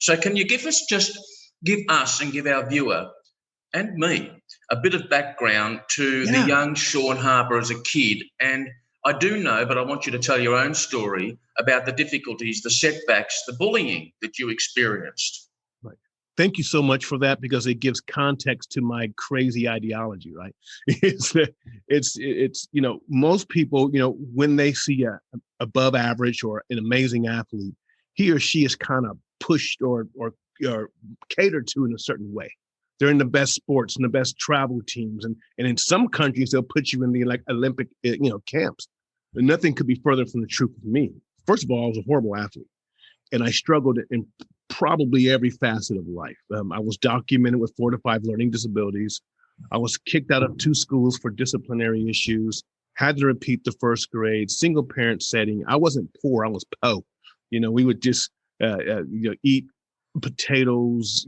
So can you give us and give our viewer and me a bit of background to the young Shawn Harper as a kid? And I do know, but I want you to tell your own story about the difficulties, the setbacks, the bullying that you experienced. Right. Thank you so much for that, because it gives context to my crazy ideology, right? It's most people, when they see a above average or an amazing athlete, he or she is kind of pushed or catered to in a certain way. They're in the best sports and the best travel teams. And in some countries, they'll put you in the Olympic, camps. And nothing could be further from the truth for me. First of all, I was a horrible athlete, and I struggled in probably every facet of life. I was documented with 4 to 5 learning disabilities. I was kicked out of 2 schools for disciplinary issues, had to repeat the first grade, single parent setting. I wasn't poor, I was po. We would just eat potatoes,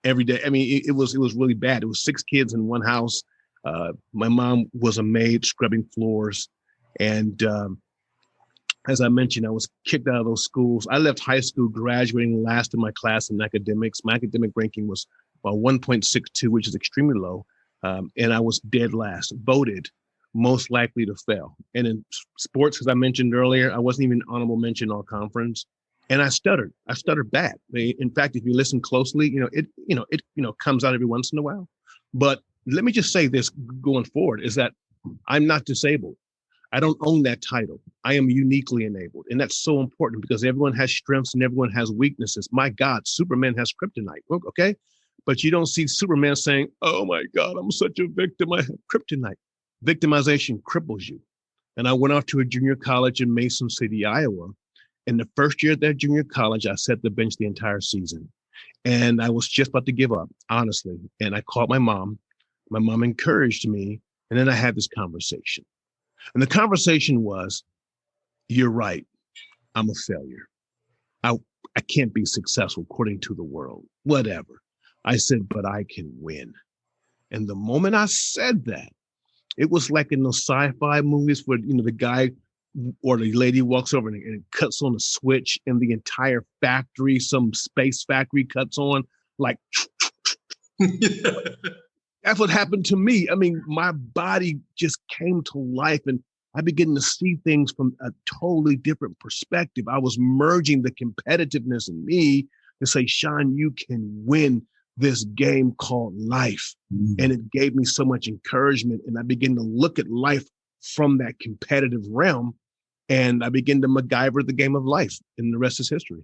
every day. I mean, it was really bad. It was 6 kids in one house. My mom was a maid scrubbing floors. And as I mentioned, I was kicked out of those schools. I left high school graduating last in my class in academics. My academic ranking was about 1.62, which is extremely low. And I was dead last, voted most likely to fail. And in sports, as I mentioned earlier, I wasn't even honorable mention all conference. And I stuttered. I stuttered bad. In fact, if you listen closely, it comes out every once in a while. But let me just say this going forward is that I'm not disabled. I don't own that title. I am uniquely enabled. And that's so important, because everyone has strengths and everyone has weaknesses. My God, Superman has kryptonite. Okay. But you don't see Superman saying, oh my God, I'm such a victim. I have kryptonite. Victimization cripples you. And I went off to a junior college in Mason City, Iowa. In the first year of that junior college, I sat the bench the entire season. And I was just about to give up, honestly. And I called my mom. My mom encouraged me. And then I had this conversation. And the conversation was, you're right. I'm a failure. I can't be successful according to the world, whatever. I said, but I can win. And the moment I said that, it was like in those sci-fi movies where, the guy or the lady walks over and cuts on a switch and the entire factory, some space factory cuts on, like, that's what happened to me. I mean, my body just came to life and I began to see things from a totally different perspective. I was merging the competitiveness in me to say, Shawn, you can win this game called life. Mm-hmm. And it gave me so much encouragement. And I began to look at life from that competitive realm. And I began to MacGyver the game of life, and the rest is history.